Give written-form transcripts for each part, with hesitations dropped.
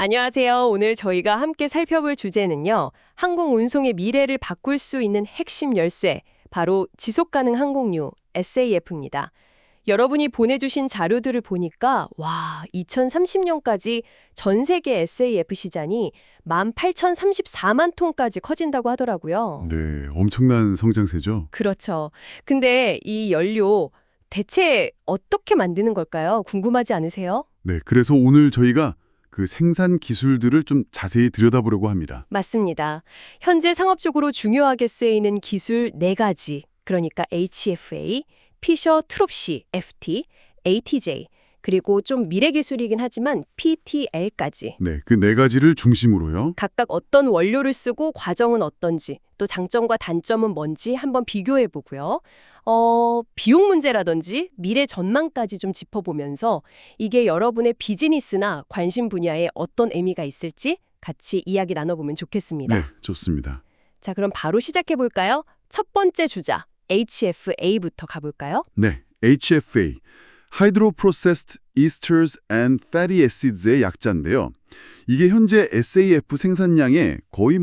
안녕하세요. 오늘 저희가 함께 살펴볼 주제는요. 항공 운송의 미래를 바꿀 수 있는 핵심 열쇠, 바로 지속가능 항공유, SAF입니다. 여러분이 보내주신 자료들을 보니까 2030년까지 전 세계 SAF 시장이 18,034만 톤까지 커진다고 하더라고요. 네, 엄청난 성장세죠. 그렇죠. 근데 이 연료 대체 어떻게 만드는 걸까요? 궁금하지 않으세요? 네, 그래서 오늘 저희가 그 생산 기술들을 좀 자세히 들여다보려고 합니다. 맞습니다. 현재 상업적으로 중요하게 쓰이는 기술 4가지, 그러니까 HFA, 피셔 트롭시 FT, ATJ, 그리고 좀 미래 기술이긴 하지만 PTL까지. 네, 그 네 가지를 중심으로요. 각각 어떤 원료를 쓰고 과정은 어떤지, 또 장점과 단점은 뭔지 한번 비교해 보고요. 비용 문제라든지 미래 전망까지 좀 짚어보면서 이게 여러분의 비즈니스나 관심 분야에 어떤 의미가 있을지 같이 이야기 나눠보면 좋겠습니다. 네, 좋습니다. 자, 그럼 바로 시작해 볼까요? 첫 번째 주자, HFA부터 가볼까요? 네, HFA, Hydro Processed Esters and Fatty Acids의 약자인데요. 이게 현재 SAF 생산량의 거의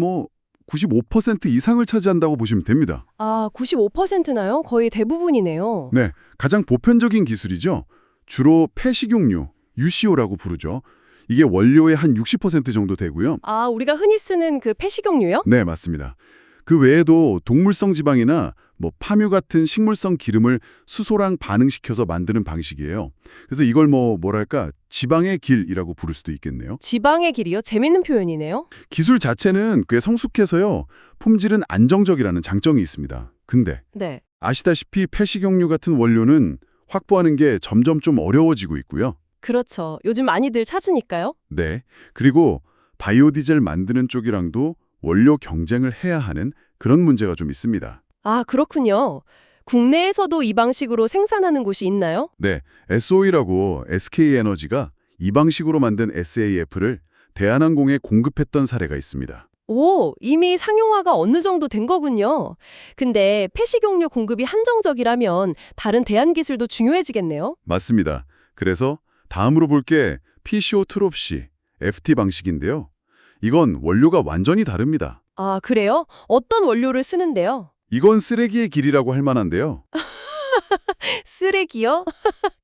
95% 이상을 차지한다고 보시면 됩니다. 아, 95%나요? 거의 대부분이네요. 네, 가장 보편적인 기술이죠. 주로 폐식용유, UCO라고 부르죠. 이게 원료의 한 60% 정도 되고요. 아, 우리가 흔히 쓰는 그 폐식용유요? 네, 맞습니다. 그 외에도 동물성 지방이나 파뮤 같은 식물성 기름을 수소랑 반응시켜서 만드는 방식이에요. 그래서 이걸 뭐랄까 지방의 길이라고 부를 수도 있겠네요. 지방의 길이요? 재밌는 표현이네요. 기술 자체는 꽤 성숙해서요. 품질은 안정적이라는 장점이 있습니다. 근데 네. 아시다시피 폐식용유 같은 원료는 확보하는 게 점점 좀 어려워지고 있고요. 그렇죠. 요즘 많이들 찾으니까요. 네. 그리고 바이오디젤 만드는 쪽이랑도 원료 경쟁을 해야 하는 그런 문제가 좀 있습니다. 아, 그렇군요. 국내에서도 이 방식으로 생산하는 곳이 있나요? 네, SOE라고 SK에너지가 이 방식으로 만든 SAF를 대한항공에 공급했던 사례가 있습니다. 오, 이미 상용화가 어느 정도 된 거군요. 근데 폐식용유 공급이 한정적이라면 다른 대안 기술도 중요해지겠네요. 맞습니다. 그래서 다음으로 볼 게 PCO 트롭시, FT 방식인데요. 이건 원료가 완전히 다릅니다. 아, 그래요? 어떤 원료를 쓰는데요? 이건 쓰레기의 길이라고 할 만한데요. 쓰레기요?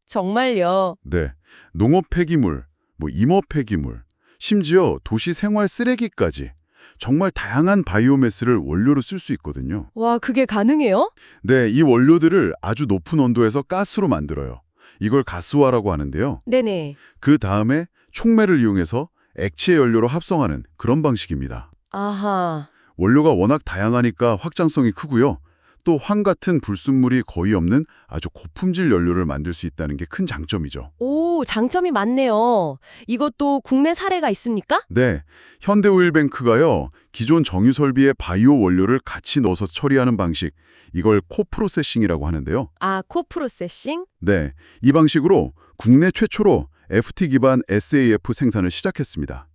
정말요? 네, 농업 폐기물, 임업 폐기물, 심지어 도시 생활 쓰레기까지 정말 다양한 바이오매스를 원료로 쓸 수 있거든요. 와, 그게 가능해요? 네, 이 원료들을 아주 높은 온도에서 가스로 만들어요. 이걸 가스화라고 하는데요. 네네. 그 다음에 촉매를 이용해서 액체 연료로 합성하는 그런 방식입니다. 아하. 원료가 워낙 다양하니까 확장성이 크고요. 또 황 같은 불순물이 거의 없는 아주 고품질 연료를 만들 수 있다는 게 큰 장점이죠. 오, 장점이 많네요. 이것도 국내 사례가 있습니까? 네, 현대오일뱅크가요. 기존 정유 설비에 바이오 원료를 같이 넣어서 처리하는 방식, 이걸 코프로세싱이라고 하는데요. 아, 코프로세싱? 네, 이 방식으로 국내 최초로 FT 기반 SAF 생산을 시작했습니다.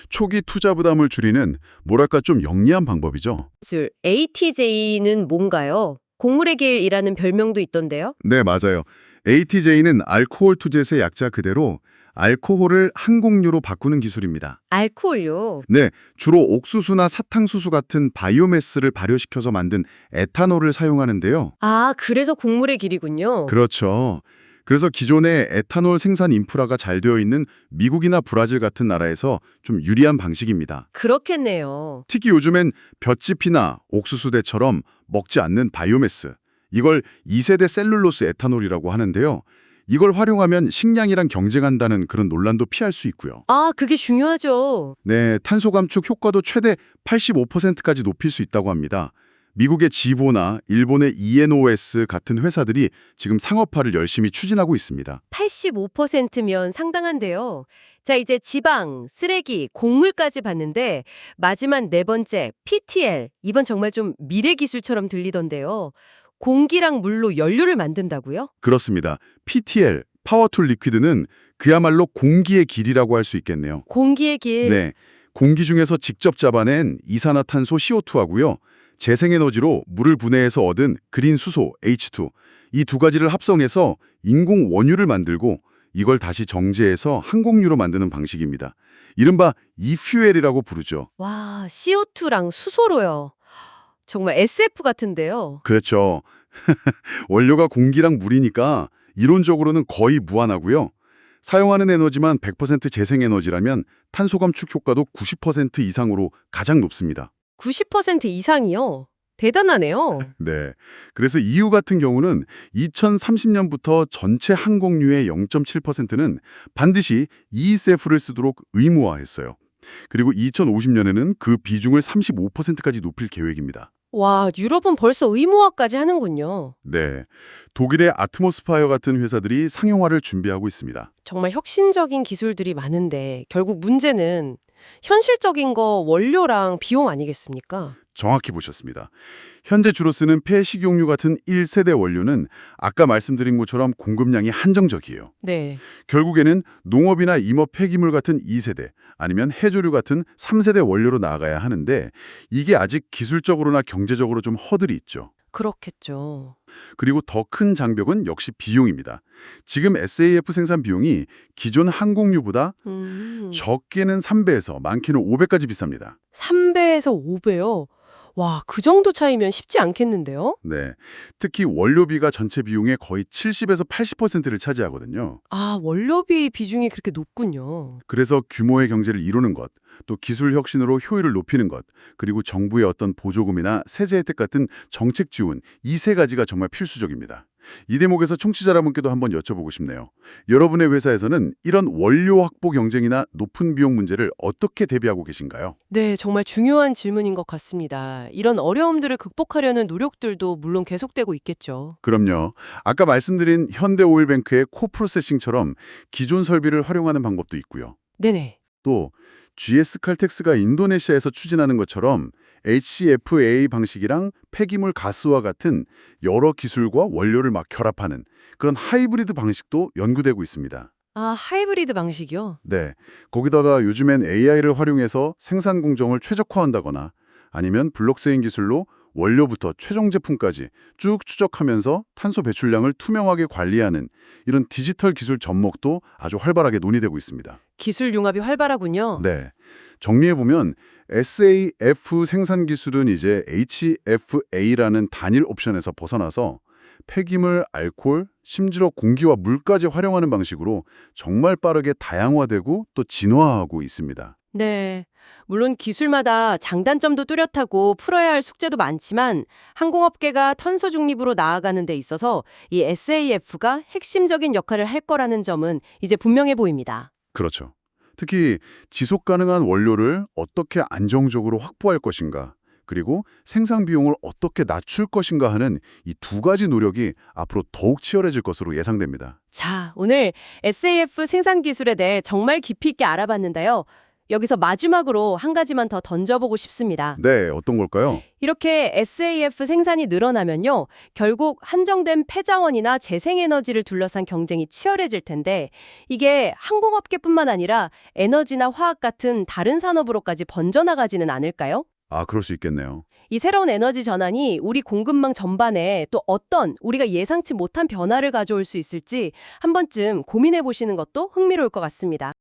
초기 투자 부담을 줄이는 뭐랄까 좀 영리한 방법이죠. 기술 ATJ는 뭔가요? 곡물의 길이라는 별명도 있던데요. 네, 맞아요. ATJ는 알코올 투젯의 약자 그대로 알코올을 항공유로 바꾸는 기술입니다. 알코올요. 네, 주로 옥수수나 사탕수수 같은 바이오매스를 발효시켜서 만든 에탄올을 사용하는데요. 아, 그래서 곡물의 길이군요. 그렇죠. 그래서 기존의 에탄올 생산 인프라가 잘 되어 있는 미국이나 브라질 같은 나라에서 좀 유리한 방식입니다. 그렇겠네요. 특히 요즘엔 볏짚이나 옥수수대처럼 먹지 않는 바이오매스, 이걸 2세대 셀룰로스 에탄올이라고 하는데요. 이걸 활용하면 식량이랑 경쟁한다는 그런 논란도 피할 수 있고요. 아, 그게 중요하죠. 네, 탄소 감축 효과도 최대 85%까지 높일 수 있다고 합니다. 미국의 지보나 일본의 ENOS 같은 회사들이 지금 상업화를 열심히 추진하고 있습니다. 85%면 상당한데요. 자, 이제 지방, 쓰레기, 곡물까지 봤는데 마지막 네 번째 PTL. 이번 정말 좀 미래 기술처럼 들리던데요. 공기랑 물로 연료를 만든다고요? 그렇습니다. PTL, 파워툴 리퀴드는 그야말로 공기의 길이라고 할 수 있겠네요. 공기의 길. 네, 공기 중에서 직접 잡아낸 이산화탄소 CO2하고요. 재생에너지로 물을 분해해서 얻은 그린 수소 H2, 이 두 가지를 합성해서 인공 원유를 만들고 이걸 다시 정제해서 항공유로 만드는 방식입니다. 이른바 이퓨엘이라고 부르죠. 와, CO2랑 수소로요. 정말 SF 같은데요. 그렇죠. 원료가 공기랑 물이니까 이론적으로는 거의 무한하고요. 사용하는 에너지만 100% 재생에너지라면 탄소 감축 효과도 90% 이상으로 가장 높습니다. 90% 이상이요. 대단하네요. 네. 그래서 EU 같은 경우는 2030년부터 전체 항공유의 0.7%는 반드시 ESF를 쓰도록 의무화했어요. 그리고 2050년에는 그 비중을 35%까지 높일 계획입니다. 와, 유럽은 벌써 의무화까지 하는군요. 네. 독일의 아트모스파이어 같은 회사들이 상용화를 준비하고 있습니다. 정말 혁신적인 기술들이 많은데 결국 문제는 현실적인 거 원료랑 비용 아니겠습니까? 정확히 보셨습니다. 현재 주로 쓰는 폐식용유 같은 1세대 원료는 아까 말씀드린 것처럼 공급량이 한정적이에요. 네. 결국에는 농업이나 임업 폐기물 같은 2세대 아니면 해조류 같은 3세대 원료로 나아가야 하는데 이게 아직 기술적으로나 경제적으로 좀 허들이 있죠. 그렇겠죠. 그리고 더 큰 장벽은 역시 비용입니다. 지금 SAF 생산 비용이 기존 항공유보다 적게는 3배에서 많게는 5배까지 비쌉니다. 3배에서 5배요? 와, 그 정도 차이면 쉽지 않겠는데요? 네, 특히 원료비가 전체 비용의 거의 70에서 80%를 차지하거든요. 아, 원료비 비중이 그렇게 높군요. 그래서 규모의 경제를 이루는 것, 또 기술 혁신으로 효율을 높이는 것, 그리고 정부의 어떤 보조금이나 세제 혜택 같은 정책 지원, 이 세 가지가 정말 필수적입니다. 이 대목에서 청취자 여러분께도 한번 여쭤보고 싶네요. 여러분의 회사에서는 이런 원료 확보 경쟁이나 높은 비용 문제를 어떻게 대비하고 계신가요? 네, 정말 중요한 질문인 것 같습니다. 이런 어려움들을 극복하려는 노력들도 물론 계속되고 있겠죠. 그럼요. 아까 말씀드린 현대오일뱅크의 코프로세싱처럼 기존 설비를 활용하는 방법도 있고요. 네네. 또 GS칼텍스가 인도네시아에서 추진하는 것처럼 HCFAA 방식이랑 폐기물 가스와 같은 여러 기술과 원료를 막 결합하는 그런 하이브리드 방식도 연구되고 있습니다. 아, 하이브리드 방식이요? 네, 거기다가 요즘엔 AI를 활용해서 생산 공정을 최적화한다거나 아니면 블록체인 기술로 원료부터 최종 제품까지 쭉 추적하면서 탄소 배출량을 투명하게 관리하는 이런 디지털 기술 접목도 아주 활발하게 논의되고 있습니다. 기술 융합이 활발하군요. 네, 정리해보면 SAF 생산 기술은 이제 HFA라는 단일 옵션에서 벗어나서 폐기물, 알코올, 심지어 공기와 물까지 활용하는 방식으로 정말 빠르게 다양화되고 또 진화하고 있습니다. 네. 물론 기술마다 장단점도 뚜렷하고 풀어야 할 숙제도 많지만 항공업계가 탄소 중립으로 나아가는 데 있어서 이 SAF가 핵심적인 역할을 할 거라는 점은 이제 분명해 보입니다. 그렇죠. 특히 지속 가능한 원료를 어떻게 안정적으로 확보할 것인가, 그리고 생산 비용을 어떻게 낮출 것인가 하는 이 두 가지 노력이 앞으로 더욱 치열해질 것으로 예상됩니다. 자, 오늘 SAF 생산 기술에 대해 정말 깊이 있게 알아봤는데요. 여기서 마지막으로 한 가지만 더 던져보고 싶습니다. 네, 어떤 걸까요? 이렇게 SAF 생산이 늘어나면요, 결국 한정된 폐자원이나 재생에너지를 둘러싼 경쟁이 치열해질 텐데 이게 항공업계뿐만 아니라 에너지나 화학 같은 다른 산업으로까지 번져나가지는 않을까요? 아, 그럴 수 있겠네요. 이 새로운 에너지 전환이 우리 공급망 전반에 또 어떤 우리가 예상치 못한 변화를 가져올 수 있을지 한 번쯤 고민해 보시는 것도 흥미로울 것 같습니다.